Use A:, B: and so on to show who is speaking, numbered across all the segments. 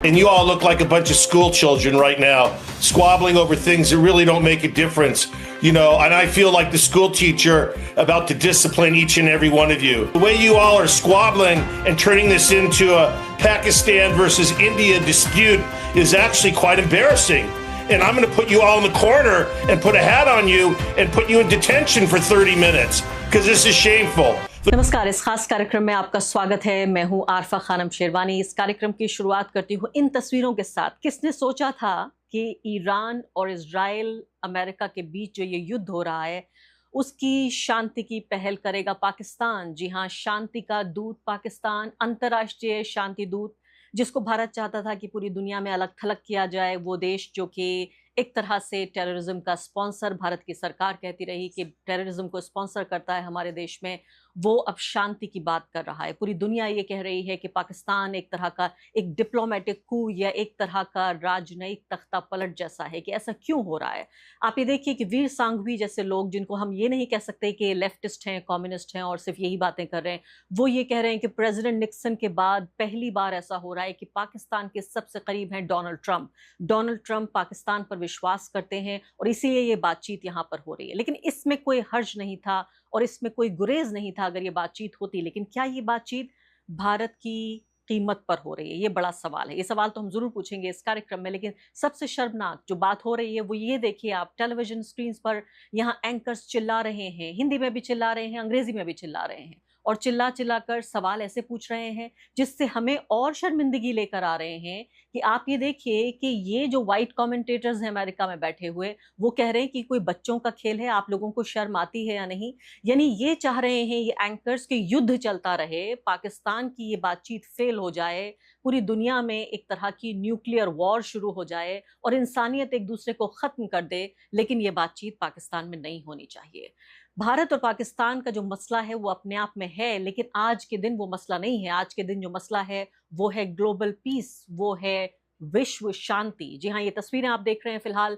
A: And you all look like a bunch of school children right now, squabbling over things that really don't make a difference. And I feel like the school teacher about to discipline each and every one of you. The way you all are squabbling and turning this into a Pakistan versus India dispute is actually quite embarrassing. And I'm going to put you all in the corner and put a hat on you and put you in detention for 30 minutes because this is shameful.
B: नमस्कार, इस खास कार्यक्रम में आपका स्वागत है। मैं हूं आरफा खानम शेरवानी। इस कार्यक्रम की शुरुआत करती हूं इन तस्वीरों के साथ। किसने सोचा था कि ईरान और इजराइल अमेरिका के बीच जो ये युद्ध हो रहा है उसकी शांति की पहल करेगा पाकिस्तान। जी हां, शांति का दूत पाकिस्तान, अंतर्राष्ट्रीय शांति दूत, जिसको भारत चाहता था कि पूरी दुनिया में अलग थलग किया जाए। वो देश जो कि एक तरह से टेररिज्म का स्पॉन्सर, भारत की सरकार कहती रही कि टेररिज्म को स्पॉन्सर करता है हमारे देश में, वो अब शांति की बात कर रहा है। पूरी दुनिया ये कह रही है कि पाकिस्तान एक तरह का एक डिप्लोमेटिक कू या एक तरह का राजनयिक तख्ता पलट जैसा है कि ऐसा क्यों हो रहा है। आप ये देखिए कि वीर सांघवी जैसे लोग, जिनको हम ये नहीं कह सकते कि लेफ्टिस्ट हैं, कम्युनिस्ट हैं और सिर्फ यही बातें कर रहे हैं, वो ये कह रहे हैं कि प्रेसिडेंट निक्सन के बाद पहली बार ऐसा हो रहा है कि पाकिस्तान के सबसे करीब हैं Donald Trump. Donald Trump Pakistan पर विश्वास करते हैं और इसीलिए ये बातचीत यहाँ पर हो रही है। लेकिन इसमें कोई हर्ज नहीं था और इसमें कोई गुरेज नहीं था अगर ये बातचीत होती। लेकिन क्या ये बातचीत भारत की कीमत पर हो रही है? ये बड़ा सवाल है। ये सवाल तो हम जरूर पूछेंगे इस कार्यक्रम में। लेकिन सबसे शर्मनाक जो बात हो रही है वो ये देखिए, आप टेलीविजन स्क्रीन पर यहाँ एंकर्स चिल्ला रहे हैं, हिंदी में भी चिल्ला रहे हैं, अंग्रेजी में भी चिल्ला रहे हैं और चिल्ला चिल्ला कर सवाल ऐसे पूछ रहे हैं जिससे हमें और शर्मिंदगी लेकर आ रहे हैं कि आप ये देखिए कि ये जो वाइट कमेंटेटर्स हैं अमेरिका में बैठे हुए, वो कह रहे हैं कि कोई बच्चों का खेल है, आप लोगों को शर्म आती है या नहीं। यानी ये चाह रहे हैं ये एंकर्स कि युद्ध चलता रहे, पाकिस्तान की ये बातचीत फेल हो जाए, पूरी दुनिया में एक तरह की न्यूक्लियर वॉर शुरू हो जाए और इंसानियत एक दूसरे को खत्म कर दे। लेकिन ये बातचीत पाकिस्तान में नहीं होनी चाहिए। भारत और पाकिस्तान का जो मसला है वो अपने आप में है, लेकिन आज के दिन वो मसला नहीं है। आज के दिन जो मसला है वो है ग्लोबल पीस, वो है विश्व शांति। जी हाँ, ये तस्वीरें आप देख रहे हैं फिलहाल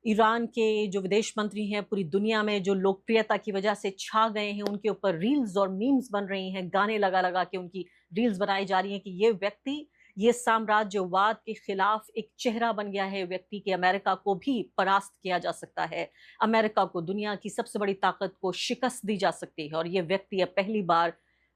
B: ईरान के जो विदेश मंत्री हैं, पूरी दुनिया में जो लोकप्रियता की वजह से छा गए हैं, उनके ऊपर रील्स और मीम्स बन रही हैं, गाने लगा लगा के उनकी रील्स बनाई जा रही हैं कि ये व्यक्ति, ये साम्राज्यवाद के खिलाफ एक चेहरा बन गया है व्यक्ति कि अमेरिका को भी परास्त किया जा सकता है, अमेरिका को, दुनिया की सबसे बड़ी ताकत को शिकस्त दी जा सकती है। और ये व्यक्ति अब पहली बार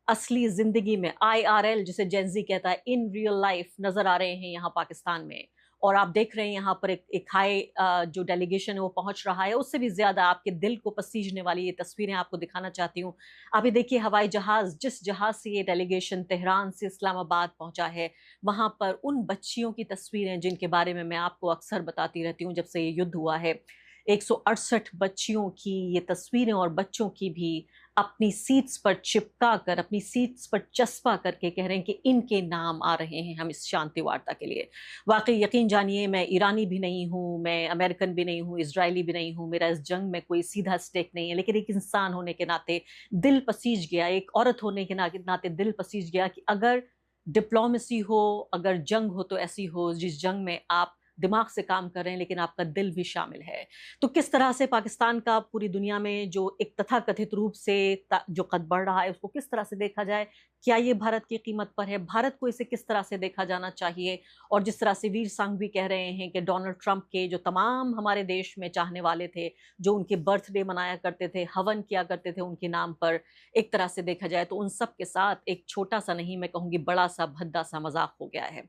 B: असली जिंदगी में IRL, जिसे जेनजी कहता है, इन रियल लाइफ नजर आ रहे हैं यहाँ पाकिस्तान में। और आप देख रहे हैं यहाँ पर एक हाई जो डेलीगेशन है वो पहुंच रहा है। उससे भी ज्यादा आपके दिल को पसीजने वाली ये तस्वीरें आपको दिखाना चाहती हूँ। आप ये देखिए, हवाई जहाज, जिस जहाज से ये डेलीगेशन तेहरान से इस्लामाबाद पहुंचा है, वहां पर उन बच्चियों की तस्वीरें जिनके बारे में मैं आपको अक्सर बताती रहती हूँ जब से ये युद्ध हुआ है। 168 बच्चियों की ये तस्वीरें और बच्चों की भी अपनी सीट्स पर चिपका कर, अपनी सीट्स पर चस्पा करके कह रहे हैं कि इनके नाम आ रहे हैं हम इस शांति वार्ता के लिए। वाकई यकीन जानिए, मैं ईरानी भी नहीं हूँ, मैं अमेरिकन भी नहीं हूँ, इजरायली भी नहीं हूँ, मेरा इस जंग में कोई सीधा स्टेक नहीं है। लेकिन एक इंसान होने के नाते दिल पसीज गया, एक औरत होने के नाते दिल पसीज गया कि अगर डिप्लोमेसी हो, अगर जंग हो तो ऐसी हो जिस जंग में आप दिमाग से काम कर रहे हैं लेकिन आपका दिल भी शामिल है। तो किस तरह से पाकिस्तान का पूरी दुनिया में जो एक तथाकथित रूप से जो कद बढ़ रहा है उसको किस तरह से देखा जाए? क्या ये भारत की कीमत पर है? भारत को इसे किस तरह से देखा जाना चाहिए? और जिस तरह से वीर सांघवी कह रहे हैं कि डोनाल्ड ट्रंप के जो तमाम हमारे देश में चाहने वाले थे, जो उनके बर्थडे मनाया करते थे, हवन किया करते थे उनके नाम पर, एक तरह से देखा जाए तो उन सब के साथ एक छोटा सा नहीं, मैं कहूँगी बड़ा सा भद्दा सा मजाक हो गया है।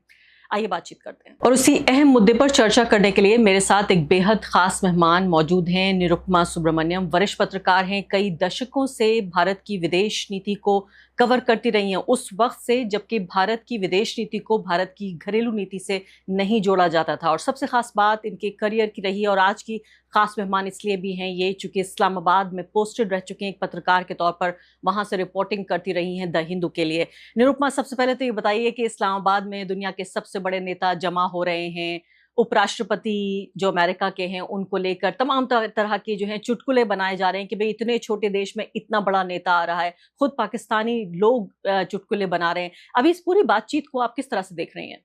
B: आइए बातचीत करते हैं। और उसी अहम मुद्दे पर चर्चा करने के लिए मेरे साथ एक बेहद खास मेहमान मौजूद हैं। निरुपमा सुब्रमण्यम वरिष्ठ पत्रकार हैं, कई दशकों से भारत की विदेश नीति को कवर करती रही हैं, उस वक्त से जबकि भारत की विदेश नीति को भारत की घरेलू नीति से नहीं जोड़ा जाता था। और सबसे खास बात इनके करियर की रही है। और आज की खास मेहमान इसलिए भी हैं, ये चूंकि इस्लामाबाद में पोस्टेड रह चुके हैं एक पत्रकार के तौर पर, वहां से रिपोर्टिंग करती रही हैं द हिंदू के लिए। निरुपमा, सबसे पहले तो ये बताइए कि इस्लामाबाद में दुनिया के सबसे बड़े नेता जमा हो रहे हैं, उपराष्ट्रपति जो अमेरिका के हैं उनको लेकर तमाम तरह के जो हैं चुटकुले बनाए जा रहे हैं कि भाई इतने छोटे देश में इतना बड़ा नेता आ रहा है, खुद पाकिस्तानी लोग चुटकुले बना रहे हैं। अभी इस पूरी बातचीत को आप किस तरह से देख रही हैं?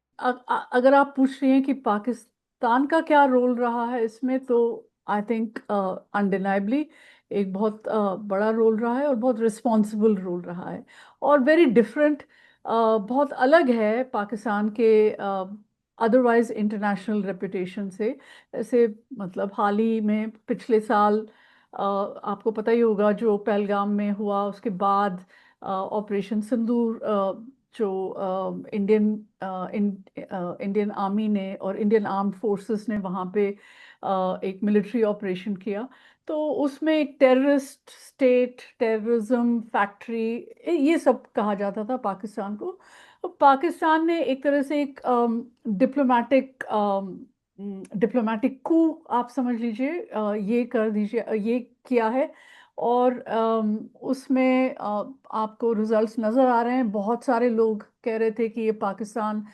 C: अगर आप पूछ रही हैं कि पाकिस्तान का क्या रोल रहा है इसमें, तो आई थिंक अनडिनाइबली एक बहुत बड़ा रोल रहा है और बहुत रिस्पॉन्सिबल रोल रहा है और वेरी डिफरेंट, बहुत अलग है पाकिस्तान के अदरवाइज इंटरनेशनल रेपुटेशन से। ऐसे मतलब हाल ही में पिछले साल आपको पता ही होगा जो पहलगाम में हुआ, उसके बाद ऑपरेशन सिंदूर जो इंडियन आर्मी ने और इंडियन आर्म्ड फोर्सेस ने वहाँ पे एक मिलिट्री ऑपरेशन किया। तो उसमें एक टेररिस्ट स्टेट, टेररिज्म फैक्ट्री, ये सब कहा जाता था पाकिस्तान को। तो पाकिस्तान ने एक तरह से एक डिप्लोमेटिक कू आप समझ लीजिए, ये कर दीजिए, ये किया है। और उसमें आपको रिजल्ट्स नज़र आ रहे हैं। बहुत सारे लोग कह रहे थे कि ये पाकिस्तान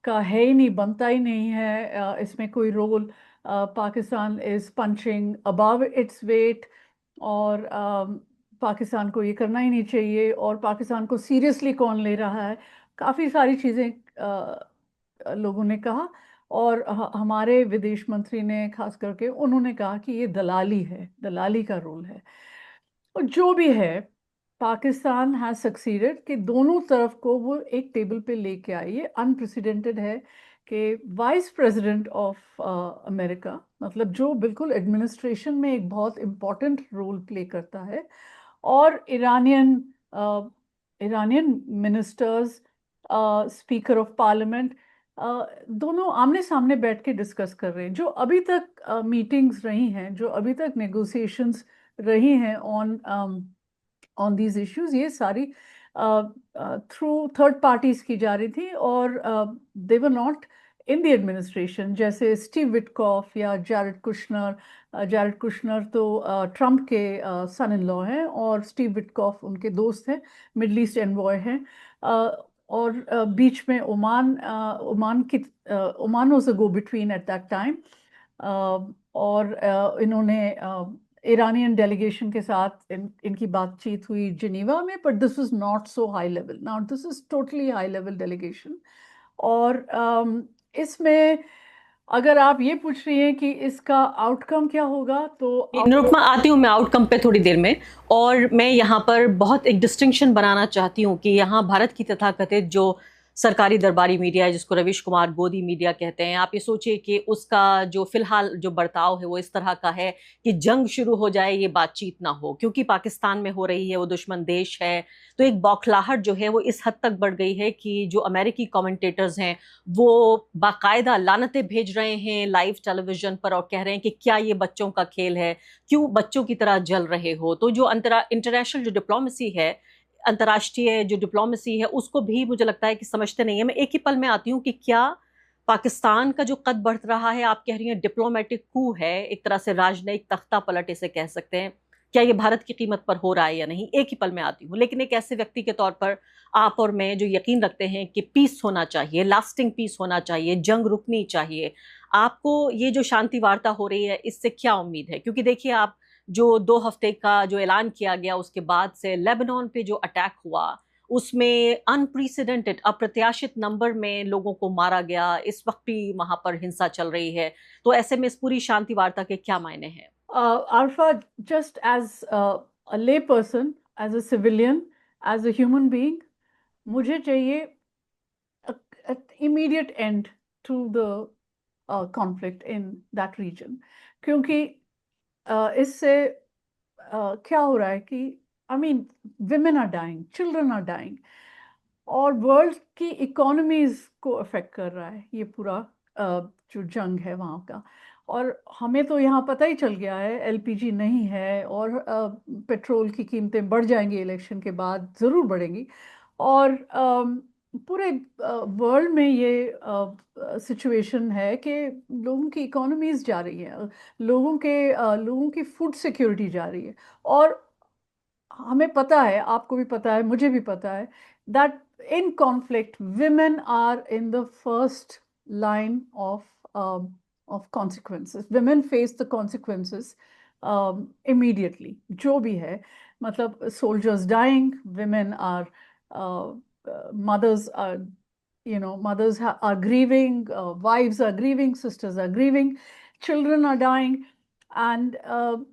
C: का है ही नहीं, बनता ही नहीं है इसमें कोई role. Pakistan is punching above its weight, और पाकिस्तान को ये करना ही नहीं चाहिए, और पाकिस्तान को सीरियसली कौन ले रहा है। काफ़ी सारी चीज़ें लोगों ने कहा, और हमारे विदेश मंत्री ने खास करके उन्होंने कहा कि ये दलाली है, दलाली का रोल है। और जो भी है, पाकिस्तान हैज सक्सीडेड कि दोनों तरफ को वो एक टेबल पे लेके आए। ये अनप्रेसिडेंटेड है कि वाइस प्रेसिडेंट ऑफ अमेरिका, मतलब जो बिल्कुल एडमिनिस्ट्रेशन में एक बहुत इम्पोर्टेंट रोल प्ले करता है, और Iranian ministers, speaker of parliament, दोनों आमने सामने बैठ के डिस्कस कर रहे हैं। जो अभी तक मीटिंग्स रही हैं, जो अभी तक नेगोशिएशंस रही हैं ऑन दीज इश्यूज, ये सारी थ्रू थर्ड पार्टीज की जा रही थी, और they were not in the administration. जैसे स्टीव विटकॉफ या जैरेड कुशनर, जैरेड कुशनर तो ट्रम्प के सन इन लॉ हैं, और स्टीव विटकॉफ उनके दोस्त हैं, मिडल ईस्ट एनवॉय हैं। और बीच में Oman was a go between at that time. और इन्होंने ईरानियन डेलीगेशन के साथ इनकी बातचीत हुई जिनीवा में, but this was not so high level. Now this is totally high level delegation. और इसमें अगर आप ये पूछ रही हैं कि इसका आउटकम क्या होगा, तो
B: निरुपमा, आती हूँ मैं आउटकम पे थोड़ी देर में। और मैं यहाँ पर बहुत एक डिस्टिंक्शन बनाना चाहती हूँ कि यहाँ भारत की तथाकथित जो सरकारी दरबारी मीडिया है, जिसको रवीश कुमार गोदी मीडिया कहते हैं, आप ये सोचिए कि उसका जो फिलहाल जो बर्ताव है वो इस तरह का है कि जंग शुरू हो जाए, ये बातचीत ना हो, क्योंकि पाकिस्तान में हो रही है, वो दुश्मन देश है। तो एक बौखलाहट जो है वो इस हद तक बढ़ गई है कि जो अमेरिकी कमेंटेटर्स हैं वो बाकायदा लानतें भेज रहे हैं लाइव टेलीविजन पर, और कह रहे हैं कि क्या ये बच्चों का खेल है, क्यों बच्चों की तरह जल रहे हो। तो जो इंटरनेशनल जो डिप्लोमेसी है, अंतर्राष्ट्रीय जो डिप्लोमेसी है, उसको भी मुझे लगता है कि समझते नहीं है। मैं एक ही पल में आती हूँ कि क्या पाकिस्तान का जो कद बढ़ रहा है, आप कह रही हैं डिप्लोमेटिक कू है, एक तरह से राजनयिक तख्ता पलट इसे कह सकते हैं, क्या ये भारत की कीमत पर हो रहा है या नहीं, एक ही पल में आती हूँ। लेकिन एक ऐसे व्यक्ति के तौर पर आप और मैं जो यकीन रखते हैं कि पीस होना चाहिए, लास्टिंग पीस होना चाहिए, जंग रुकनी चाहिए, आपको ये जो शांति वार्ता हो रही है इससे क्या उम्मीद है? क्योंकि देखिए, आप जो 2 हफ्ते का जो ऐलान किया गया उसके बाद से लेबनान पे जो अटैक हुआ, उसमें अनप्रेसिडेंटेड, अप्रत्याशित नंबर में लोगों को मारा गया। इस वक्त भी वहां पर हिंसा चल रही है। तो ऐसे में इस पूरी शांति वार्ता के क्या मायने हैं?
C: Arfa, just as a lay person, as a civilian, as a human being, मुझे चाहिए immediate end to the conflict in that region। क्योंकि इससे क्या हो रहा है कि I mean, women are dying, children are dying, और वर्ल्ड की इकोनॉमीज को अफेक्ट कर रहा है ये पूरा जो जंग है वहाँ का। और हमें तो यहाँ पता ही चल गया है एलपीजी नहीं है, और पेट्रोल की कीमतें बढ़ जाएंगी, इलेक्शन के बाद ज़रूर बढ़ेंगी। और पूरे वर्ल्ड में ये सिचुएशन है कि लोगों की इकोनॉमीज जा रही है, लोगों की फूड सिक्योरिटी जा रही है। और हमें पता है, आपको भी पता है, मुझे भी पता है, that in conflict women are in the first line of consequences। women face the consequences immediately। जो भी है, मतलब soldiers dying, women are mothers are, mothers are grieving, wives are grieving, sisters are grieving, children are dying। And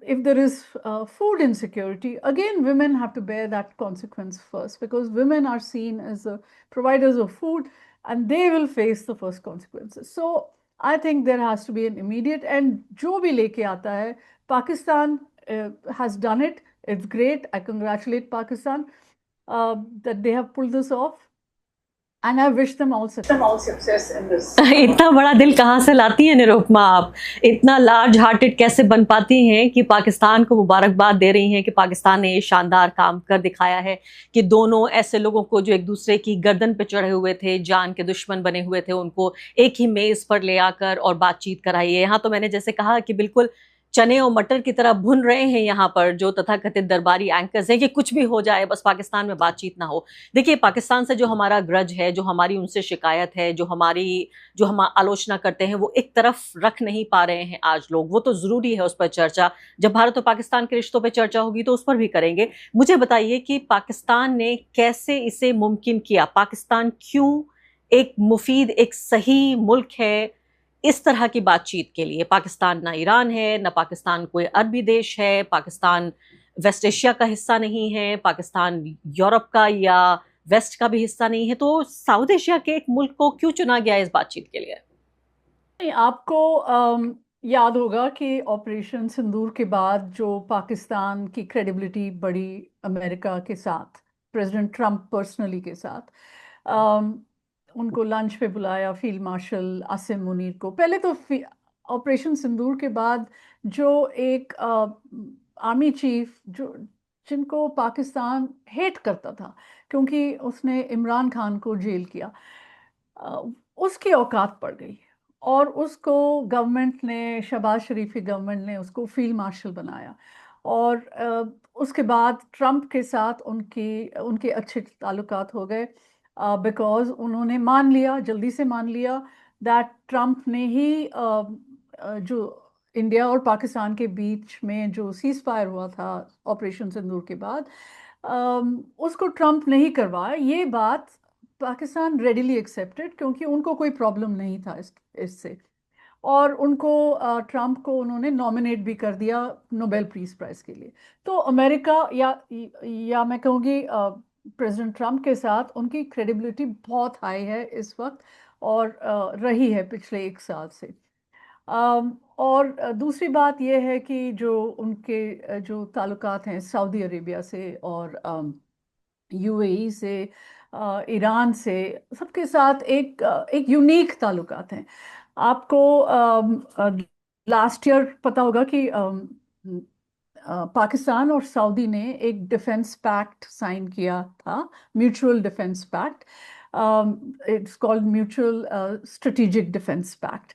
C: if there is food insecurity, again, women have to bear that consequence first, because women are seen as the providers of food, and they will face the first consequences. So I think there has to be an immediate, and जो भी लेके आता है, Pakistan has done it. It's great. I congratulate Pakistan that they have pulled this off, and I wish them all success in this.
B: इतना बड़ा दिल कहाँ से लाती हैं निरुपमा आप? इतना लार्ज हार्टेड कैसे बन पाती हैं कि पाकिस्तान को मुबारकबाद दे रही हैं कि पाकिस्तान ने ये शानदार काम कर दिखाया है कि दोनों ऐसे लोगों को जो एक दूसरे की गर्दन पे चढ़े हुए थे, जान के दुश्मन बने हुए थे, उनको एक ही मेज पर ले आकर और बातचीत कराई है। यहाँ तो मैंने जैसे कहा कि बिल्कुल चने और मटर की तरह भुन रहे हैं यहाँ पर जो तथाकथित दरबारी एंकर्स हैं कि कुछ भी हो जाए, बस पाकिस्तान में बातचीत ना हो। देखिए, पाकिस्तान से जो हमारा ग्रज है, जो हमारी उनसे शिकायत है, जो हम आलोचना करते हैं, वो एक तरफ रख नहीं पा रहे हैं आज लोग। वो तो जरूरी है उस पर चर्चा। जब भारत और पाकिस्तान के रिश्तों पर चर्चा होगी तो उस पर भी करेंगे। मुझे बताइए कि पाकिस्तान ने कैसे इसे मुमकिन किया? पाकिस्तान क्यों एक मुफीद, एक सही मुल्क है इस तरह की बातचीत के लिए? पाकिस्तान ना ईरान है, ना पाकिस्तान कोई अरबी देश है, पाकिस्तान वेस्ट एशिया का हिस्सा नहीं है, पाकिस्तान यूरोप का या वेस्ट का भी हिस्सा नहीं है, तो साउथ एशिया के एक मुल्क को क्यों चुना गया इस बातचीत के लिए?
C: आपको याद होगा कि ऑपरेशन सिंदूर के बाद जो पाकिस्तान की क्रेडिबिलिटी बढ़ी अमेरिका के साथ, प्रेसिडेंट ट्रंप पर्सनली के साथ, उनको लंच पे बुलाया फील्ड मार्शल आसिम मुनीर को। पहले तो ऑपरेशन सिंदूर के बाद जो एक आर्मी चीफ जिनको पाकिस्तान हेट करता था क्योंकि उसने इमरान खान को जेल किया, उसकी औकात पड़ गई और उसको गवर्नमेंट ने, शहबाज शरीफ की गवर्नमेंट ने उसको फील्ड मार्शल बनाया। और उसके बाद ट्रंप के साथ उनके अच्छे ताल्लुकात हो गए बिकॉज उन्होंने मान लिया, जल्दी से मान लिया दैट ट्रंप ने ही जो इंडिया और पाकिस्तान के बीच में जो सीज फायर हुआ था ऑपरेशन सिंदूर के बाद, उसको ट्रंप ने ही करवाया। ये बात पाकिस्तान रेडिली एक्सेप्टेड क्योंकि उनको कोई प्रॉब्लम नहीं था इससे, और उनको ट्रंप को उन्होंने नॉमिनेट भी कर दिया नोबेल पीस प्राइज़ के लिए। तो अमेरिका या मैं कहूँगी प्रेसिडेंट ट्रंप के साथ उनकी क्रेडिबिलिटी बहुत हाई है इस वक्त और रही है पिछले 1 साल से। और दूसरी बात यह है कि जो उनके जो ताल्लुकात हैं सऊदी अरेबिया से और यूएई से, ईरान से, सबके साथ एक यूनिक ताल्लुकात हैं। आपको लास्ट ईयर पता होगा कि पाकिस्तान और सऊदी ने एक डिफेंस पैक्ट साइन किया था, mutual defence pact. It's called mutual strategic defence pact.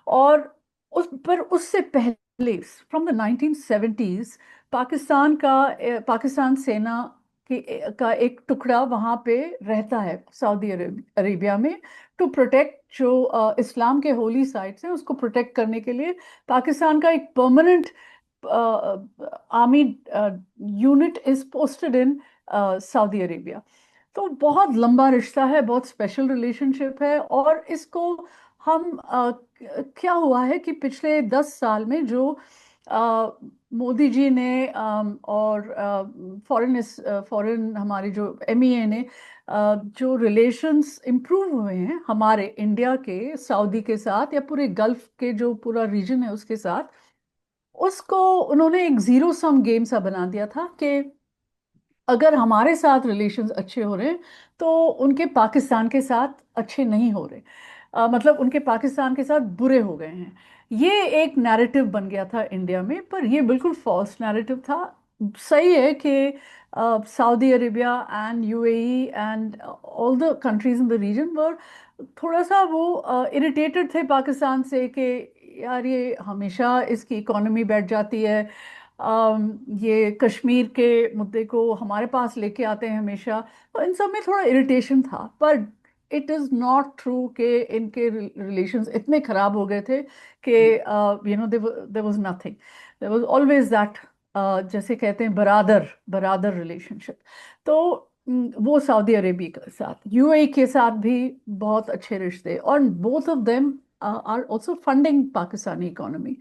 C: और उससे पहले फ्रॉम द 1970s पाकिस्तान सेना का एक टुकड़ा वहाँ पे रहता है सऊदी अरेबिया में टू प्रोटेक्ट जो इस्लाम के होली साइट्स हैं उसको प्रोटेक्ट करने के लिए। पाकिस्तान का एक permanent army unit is posted in Saudi Arabia. तो बहुत लंबा रिश्ता है, बहुत स्पेशल रिलेशनशिप है। और इसको हम क्या हुआ है कि पिछले 10 साल में जो मोदी जी ने और फॉरेन हमारे जो MEA ने जो रिलेशंस इम्प्रूव हुए हैं हमारे इंडिया के सऊदी के साथ या पूरे गल्फ के जो पूरा रीजन है उसके साथ, उसको उन्होंने एक जीरो सम गेम सा बना दिया था कि अगर हमारे साथ रिलेशंस अच्छे हो रहे हैं तो उनके पाकिस्तान के साथ अच्छे नहीं हो रहे, मतलब उनके पाकिस्तान के साथ बुरे हो गए हैं। ये एक नैरेटिव बन गया था इंडिया में, पर ये बिल्कुल फॉल्स नैरेटिव था। सही है कि Saudi Arabia and UAE and all the countries in the region were थोड़ा सा वो इरिटेटेड थे पाकिस्तान से कि यार ये हमेशा इसकी इकोनॉमी बैठ जाती है, ये कश्मीर के मुद्दे को हमारे पास लेके आते हैं हमेशा। तो इन सब में थोड़ा इरिटेशन था, पर इट इज़ नॉट ट्रू कि इनके रिलेशंस इतने ख़राब हो गए थे कि there was nothing, there was always that जैसे कहते हैं बरादर रिलेशनशिप। तो वो सऊदी अरेबिया के साथ, UAE के साथ भी बहुत अच्छे रिश्ते, और both of them are also funding Pakistani economy.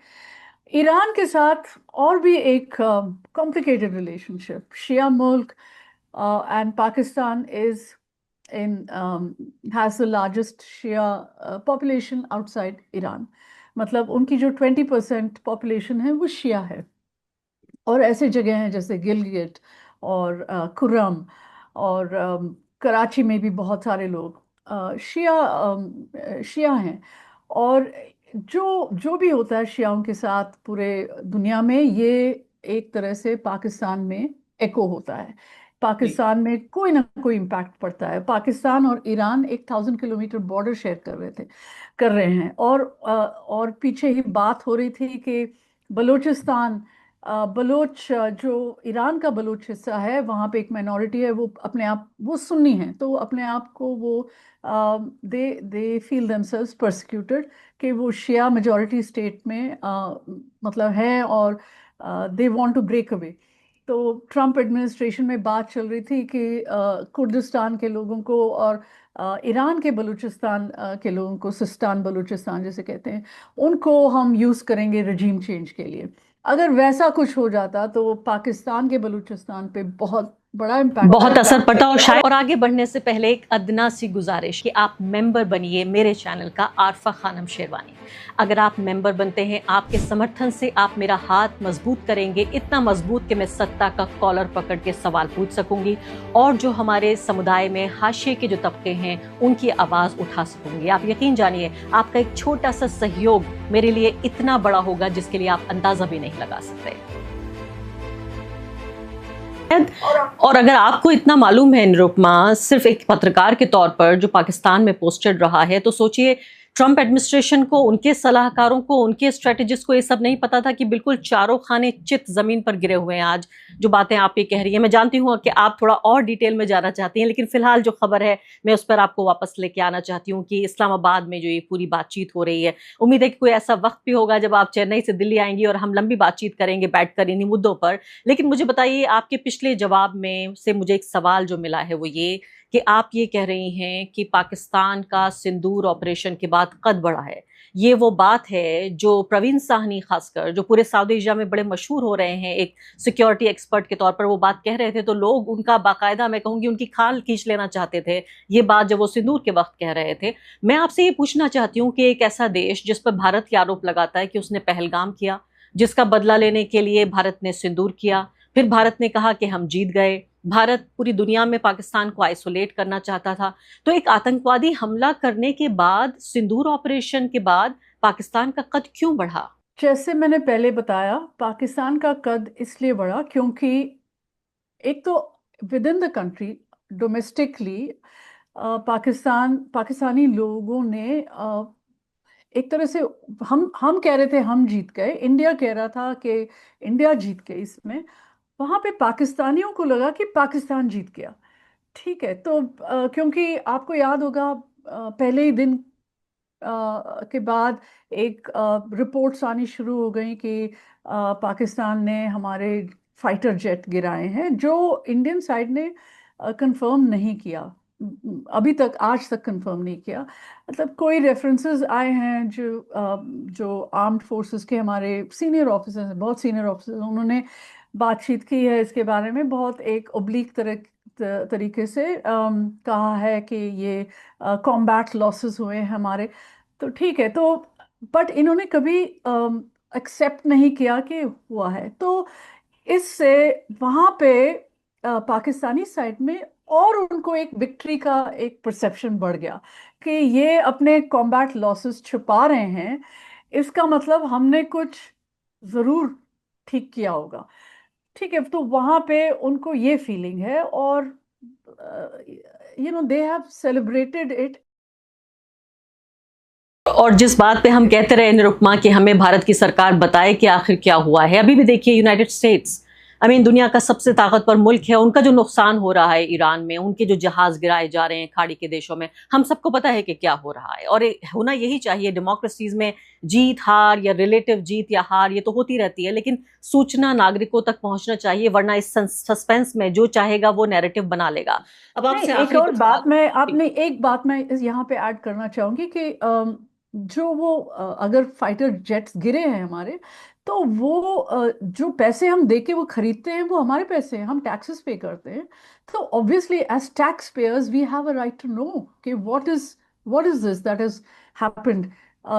C: Iran के साथ और भी एक कॉम्प्लिकेटेड रिलेशनशिप, शिया मुल्क and Pakistan is has the largest Shia population outside Iran. मतलब उनकी जो 20% पॉपुलेशन है वो शिया है। और ऐसे जगह हैं जैसे गिलगिट और खुर्रम और कराची में भी बहुत सारे लोग शिया हैं। और जो भी होता है शियाओं के साथ पूरे दुनिया में, ये एक तरह से पाकिस्तान में एको होता है। पाकिस्तान में कोई ना कोई इम्पैक्ट पड़ता है। पाकिस्तान और ईरान 1000 किलोमीटर बॉर्डर शेयर कर रहे हैं। और पीछे ही बात हो रही थी कि बलूचिस्तान, बलोच जो ईरान का बलोच हिस्सा है, वहाँ पे एक माइनॉरिटी है, वो अपने आप वो सुन्नी है, तो अपने आप को वो दे फील देमसेल्व्स परसिक्यूटेड कि वो शिया मेजॉरिटी स्टेट में मतलब है, और they want to break away. तो ट्रंप एडमिनिस्ट्रेशन में बात चल रही थी कि कुर्दिस्तान के लोगों को और ईरान के बलूचिस्तान के लोगों को, सिस्तान बलूचिस्तान जैसे कहते हैं, उनको हम यूज़ करेंगे रजीम चेंज के लिए। अगर वैसा कुछ हो जाता तो पाकिस्तान के बलूचिस्तान पे बहुत बड़ा इम्पैक्ट,
B: बहुत असर पड़ता। और शायद, और आगे बढ़ने से पहले एक अदना सी गुजारिश कि आप मेंबर बनिए मेरे चैनल का, आरफा खानम शेरवानी। अगर आप मेंबर बनते हैं, आपके समर्थन से आप मेरा हाथ मजबूत करेंगे, इतना मजबूत कि मैं सत्ता का कॉलर पकड़ के सवाल पूछ सकूंगी, और जो हमारे समुदाय में हाशिए के जो तबके हैं उनकी आवाज़ उठा सकूंगी। आप यकीन जानिए, आपका एक छोटा सा सहयोग मेरे लिए इतना बड़ा होगा जिसके लिए आप अंदाजा भी नहीं लगा सकते। और अगर आपको इतना मालूम है निरुपमा, सिर्फ एक पत्रकार के तौर पर जो पाकिस्तान में पोस्टेड रहा है, तो सोचिए ट्रंप एडमिनिस्ट्रेशन को, उनके सलाहकारों को, उनके स्ट्रेटेजिस्ट को ये सब नहीं पता था कि बिल्कुल चारों खाने चित जमीन पर गिरे हुए हैं। आज जो बातें आप ये कह रही हैं, मैं जानती हूँ कि आप थोड़ा और डिटेल में जाना चाहती हैं, लेकिन फिलहाल जो खबर है मैं उस पर आपको वापस लेके आना चाहती हूँ कि इस्लामाबाद में जो ये पूरी बातचीत हो रही है, उम्मीद है कि कोई ऐसा वक्त भी होगा जब आप चेन्नई से दिल्ली आएंगी और हम लंबी बातचीत करेंगे बैठकर इन्हीं मुद्दों पर। लेकिन मुझे बताइए, आपके पिछले जवाब में से मुझे एक सवाल जो मिला है वो ये कि आप ये कह रही हैं कि पाकिस्तान का सिंदूर ऑपरेशन के बाद कद बढ़ा है। ये वो बात है जो प्रवीण साहनी, खासकर जो पूरे साउथ एशिया में बड़े मशहूर हो रहे हैं एक सिक्योरिटी एक्सपर्ट के तौर पर, वो बात कह रहे थे तो लोग उनका बाकायदा, मैं कहूँगी, उनकी खाल खींच लेना चाहते थे ये बात जब वो सिंदूर के वक्त कह रहे थे। मैं आपसे ये पूछना चाहती हूँ कि एक ऐसा देश जिस पर भारत ये आरोप लगाता है कि उसने पहलगाम किया, जिसका बदला लेने के लिए भारत ने सिंदूर किया, फिर भारत ने कहा कि हम जीत गए, भारत पूरी दुनिया में पाकिस्तान को आइसोलेट करना चाहता था, तो एक आतंकवादी हमला करने के बाद, सिंदूर ऑपरेशन के बाद पाकिस्तान का कद क्यों बढ़ा?
C: जैसे मैंने पहले बताया, पाकिस्तान का कद इसलिए बढ़ा क्योंकि एक तो with in the country domestically Pakistani लोगों ने एक तरह से, हम कह रहे थे हम जीत गए, इंडिया कह रहा था कि इंडिया जीत गई इसमें, वहाँ पे पाकिस्तानियों को लगा कि पाकिस्तान जीत गया। ठीक है, तो क्योंकि आपको याद होगा पहले ही दिन के बाद एक रिपोर्ट्स आनी शुरू हो गई कि पाकिस्तान ने हमारे फाइटर जेट गिराए हैं, जो इंडियन साइड ने कंफर्म नहीं किया अभी तक, आज तक कंफर्म नहीं किया। मतलब कोई रेफरेंसेस आए हैं जो आर्म्ड फोर्सेस के हमारे सीनियर ऑफिसर्स हैं, बहुत सीनियर ऑफिसर्स, उन्होंने बातचीत की है इसके बारे में, बहुत एक ओब्लिक तरीके से कहा है कि ये कॉम्बैट लॉसेस हुए हैं हमारे। तो ठीक है, तो बट इन्होंने कभी एक्सेप्ट नहीं किया कि हुआ है। तो इससे वहाँ पे पाकिस्तानी साइड में और उनको एक विक्ट्री का एक परसेप्शन बढ़ गया कि ये अपने कॉम्बैट लॉसेस छुपा रहे हैं, इसका मतलब हमने कुछ ज़रूर ठीक किया होगा। ठीक है, तो वहाँ पे उनको ये फीलिंग है, और दे हैव सेलिब्रेटेड इट।
B: और जिस बात पे हम कहते रहे निरुपमा कि हमें भारत की सरकार बताए कि आखिर क्या हुआ है, अभी भी देखिए यूनाइटेड स्टेट्स, दुनिया का सबसे ताकतवर मुल्क है, उनका जो नुकसान हो रहा है ईरान में, उनके जो जहाज गिराए जा रहे हैं खाड़ी के देशों में, हम सबको पता है कि क्या हो रहा है। और होना यही चाहिए, डेमोक्रेसीज में जीत हार या रिलेटिव जीत या हार ये तो होती रहती है, लेकिन सूचना नागरिकों तक पहुंचना चाहिए, वरना इस सस्पेंस में जो चाहेगा वो नैरेटिव बना लेगा। अब आपसे
C: एक और बात मैं, आपने एक बात मैं यहाँ पे ऐड करना चाहूंगी कि जो वो अगर फाइटर जेट्स गिरे हैं हमारे, तो वो जो पैसे हम दे के वो खरीदते हैं वो हमारे पैसे हैं, हम टैक्सेस पे करते हैं। तो obviously as tax payers we have a right to know कि what is this that is happened.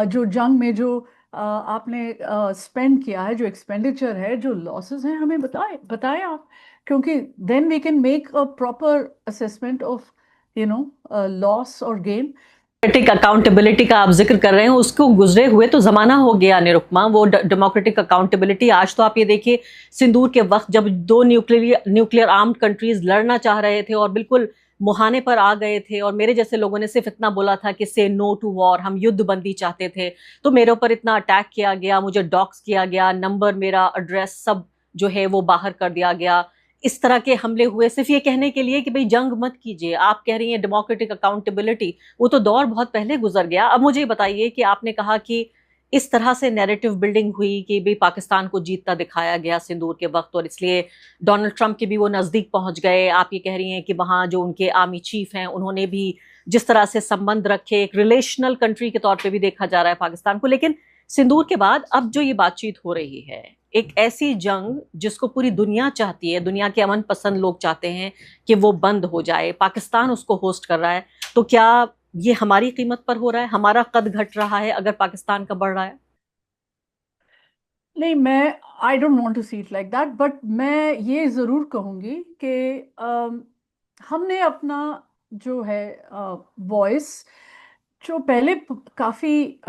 C: जो जंग में जो आपने स्पेंड किया है, जो एक्सपेंडिचर है, जो लॉसेस हैं, हमें बताएं बताएं आप, क्योंकि then we can make a proper assessment of loss और गेन।
B: डेमोक्रेटिक अकाउंटेबिलिटी का आप जिक्र कर रहे हैं, उसको गुजरे हुए तो जमाना हो गया निरुपमा। वो डेमोक्रेटिक अकाउंटेबिलिटी, आज तो आप ये देखिए, सिंदूर के वक्त जब दो न्यूक्लियर आर्म्ड कंट्रीज लड़ना चाह रहे थे और बिल्कुल मुहाने पर आ गए थे, और मेरे जैसे लोगों ने सिर्फ इतना बोला था कि से नो टू वॉर, हम युद्ध बंदी चाहते थे, तो मेरे ऊपर इतना अटैक किया गया, मुझे डॉक्स किया गया, नंबर, मेरा एड्रेस सब जो है वो बाहर कर दिया गया। इस तरह के हमले हुए सिर्फ ये कहने के लिए कि भाई जंग मत कीजिए। आप कह रही हैं डेमोक्रेटिक अकाउंटेबिलिटी, वो तो दौर बहुत पहले गुजर गया। अब मुझे बताइए कि आपने कहा कि इस तरह से नैरेटिव बिल्डिंग हुई कि भाई पाकिस्तान को जीतता दिखाया गया सिंदूर के वक्त, और इसलिए डोनाल्ड ट्रंप के भी वो नजदीक पहुंच गए। आप ये कह रही हैं कि वहां जो उनके आर्मी चीफ हैं उन्होंने भी जिस तरह से संबंध रखे, एक रिलेशनल कंट्री के तौर पे भी देखा जा रहा है पाकिस्तान को। लेकिन सिंदूर के बाद अब जो ये बातचीत हो रही है, एक ऐसी जंग जिसको पूरी दुनिया चाहती है, दुनिया के अमन पसंद लोग चाहते हैं कि वो बंद हो जाए, पाकिस्तान उसको होस्ट कर रहा है, तो क्या ये हमारी कीमत पर हो रहा है? हमारा कद घट रहा है अगर पाकिस्तान का बढ़ रहा है?
C: नहीं, मैं I don't want to see it like that, but मैं ये ज़रूर कहूँगी कि हमने अपना जो है वॉइस, जो पहले काफ़ी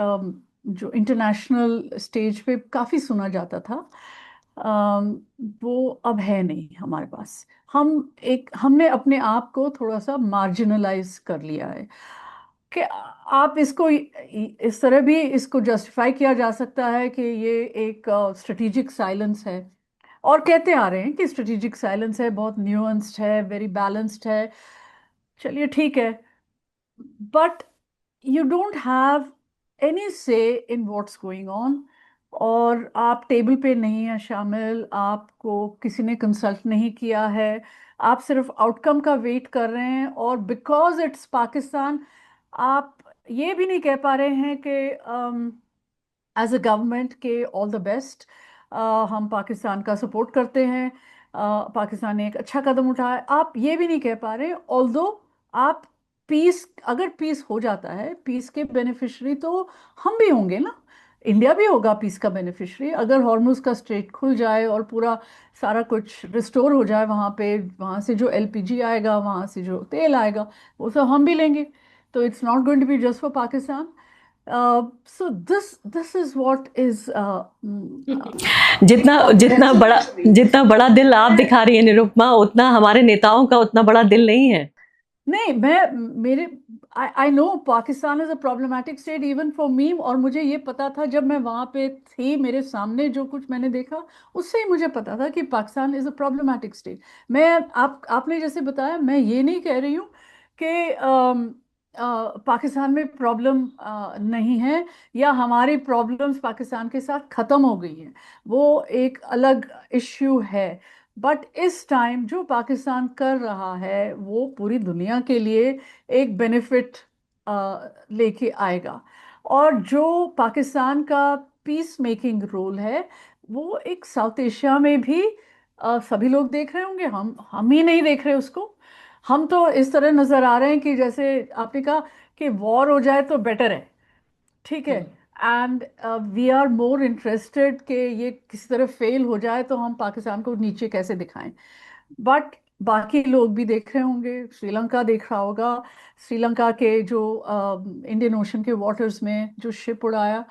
C: जो इंटरनेशनल स्टेज पे काफ़ी सुना जाता था, वो अब है नहीं हमारे पास। हमने अपने आप को थोड़ा सा मार्जिनलाइज कर लिया है कि आप इसको इस तरह भी इसको जस्टिफाई किया जा सकता है कि ये एक स्ट्रेटेजिक साइलेंस है, और कहते आ रहे हैं कि स्ट्रेटेजिक साइलेंस है, बहुत न्यूअन्स्ड है, वेरी बैलेंस्ड है। चलिए ठीक है, but you don't have any से इन व्हाट्स गोइंग ऑन, और आप टेबल पे नहीं हैं शामिल, आपको किसी ने कंसल्ट नहीं किया है, आप सिर्फ आउटकम का वेट कर रहे हैं, और बिकॉज इट्स पाकिस्तान आप ये भी नहीं कह पा रहे हैं कि एज अ गवर्नमेंट के ऑल द बेस्ट, हम पाकिस्तान का सपोर्ट करते हैं, पाकिस्तान ने एक अच्छा कदम उठाया, आप ये भी नहीं कह पा रहे। ऑल्दो आप पीस, अगर पीस हो जाता है, पीस के बेनिफिशरी तो हम भी होंगे ना, इंडिया भी होगा पीस का बेनिफिशरी। अगर हॉर्मुज का स्ट्रेट खुल जाए और पूरा सारा कुछ रिस्टोर हो जाए वहाँ पे, वहाँ से जो एलपीजी आएगा, वहाँ से जो तेल आएगा, वो सब हम भी लेंगे। तो it's not going to be just for Pakistan. So this is what is
B: जितना बड़ा दिल आप दिखा रही है निरुपमा, उतना हमारे नेताओं का उतना बड़ा दिल नहीं है।
C: नहीं, मैं मेरे I know Pakistan is a problematic state even for me, और मुझे ये पता था जब मैं वहाँ पे थी, मेरे सामने जो कुछ मैंने देखा उससे ही मुझे पता था कि Pakistan is a problematic state. मैं आपने जैसे बताया, मैं ये नहीं कह रही हूँ कि पाकिस्तान में प्रॉब्लम नहीं है, या हमारी प्रॉब्लम्स पाकिस्तान के साथ ख़त्म हो गई हैं, वो एक अलग इश्यू है। बट इस टाइम जो पाकिस्तान कर रहा है वो पूरी दुनिया के लिए एक बेनिफिट लेके आएगा, और जो पाकिस्तान का पीस मेकिंग रोल है वो एक साउथ एशिया में भी सभी लोग देख रहे होंगे, हम ही नहीं देख रहे उसको। हम तो इस तरह नजर आ रहे हैं कि जैसे आपने कहा कि वॉर हो जाए तो बेटर है, ठीक है, and we are more interested कि ये किसी तरह फेल हो जाए तो हम पाकिस्तान को नीचे कैसे दिखाएं। बट बाकी लोग भी देख रहे होंगे, श्रीलंका देख रहा होगा, श्रीलंका के जो इंडियन ओशन के वाटर्स में जो शिप उड़ाया,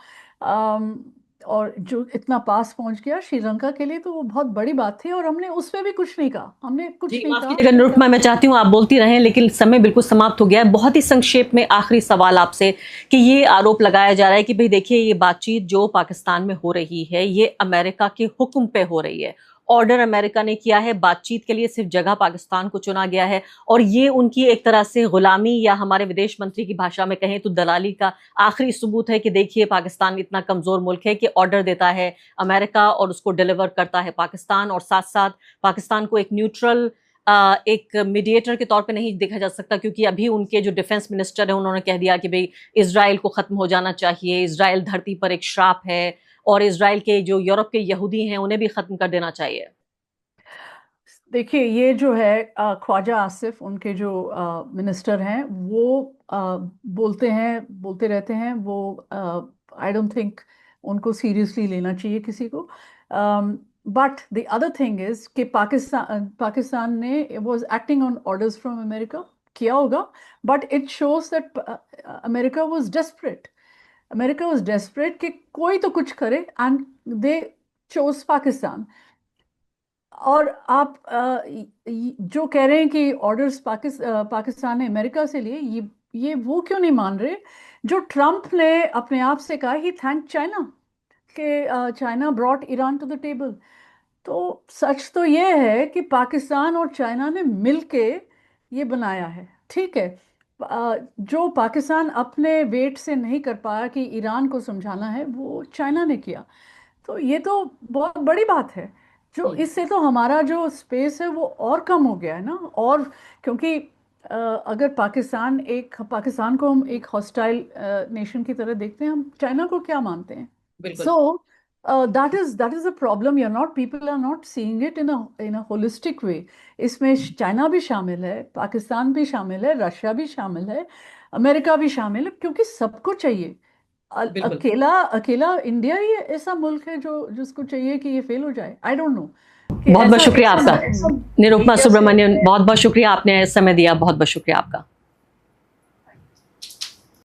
C: और जो इतना पास पहुंच गया श्रीलंका के लिए, तो वो बहुत बड़ी बात थी, और हमने उस पर भी कुछ नहीं कहा, हमने कुछ नहीं कहा।
B: कीजिएगा निरुपमा, मैं चाहती हूँ आप बोलती रहें, लेकिन समय बिल्कुल समाप्त हो गया है। बहुत ही संक्षेप में आखिरी सवाल आपसे कि ये आरोप लगाया जा रहा है कि भाई देखिए, ये बातचीत जो पाकिस्तान में हो रही है ये अमेरिका के हुक्म पे हो रही है, ऑर्डर अमेरिका ने किया है, बातचीत के लिए सिर्फ जगह पाकिस्तान को चुना गया है, और ये उनकी एक तरह से गुलामी, या हमारे विदेश मंत्री की भाषा में कहें तो दलाली का आखिरी सबूत है कि देखिए पाकिस्तान इतना कमजोर मुल्क है कि ऑर्डर देता है अमेरिका और उसको डिलीवर करता है पाकिस्तान, और साथ साथ पाकिस्तान को एक न्यूट्रल एक मीडिएटर के तौर पे नहीं देखा जा सकता, क्योंकि अभी उनके जो डिफेंस मिनिस्टर है उन्होंने कह दिया कि भाई इजराइल को खत्म हो जाना चाहिए, इजराइल धरती पर एक श्राप है और इजराइल के जो यूरोप के यहूदी हैं उन्हें भी खत्म कर देना चाहिए।
C: देखिए, ये जो है ख्वाजा आसिफ, उनके जो मिनिस्टर हैं, वो बोलते रहते हैं, वो आई डोंट थिंक उनको सीरियसली लेना चाहिए किसी को। But the other thing is कि पाकिस्तान ने was acting on orders from America, किया होगा, but it shows that America was desperate. America was desperate कि कोई तो कुछ करे, एंड दे चोज पाकिस्तान। और आप जो कह रहे हैं कि ऑर्डर्स पाकिस्तान ने अमेरिका से लिए, ये वो क्यों नहीं मान रहे जो ट्रम्प ने अपने आप से कहा ही थैंक चाइना, कि China brought Iran to the table. तो सच तो ये है कि पाकिस्तान और चाइना ने मिलके ये बनाया है, ठीक है। जो पाकिस्तान अपने वेट से नहीं कर पाया कि ईरान को समझाना है, वो चाइना ने किया। तो ये तो बहुत बड़ी बात है। जो इससे तो हमारा जो स्पेस है वो और कम हो गया है ना। और क्योंकि अगर पाकिस्तान को हम एक हॉस्टाइल नेशन की तरह देखते हैं, हम चाइना को क्या मानते हैं। So that is a problem. People are not seeing it in a holistic way. इसमें चाइना भी शामिल है, पाकिस्तान भी शामिल है, रशिया भी शामिल है, अमेरिका भी शामिल है, क्योंकि सबको चाहिए। अकेला अकेला इंडिया ही ऐसा मुल्क है जो जिसको चाहिए कि ये फेल हो जाए। I don't know.
B: बहुत बहुत शुक्रिया आपका निरुपमा सुब्रमण्यन, बहुत बहुत शुक्रिया, आपने समय दिया, बहुत बहुत शुक्रिया आपका।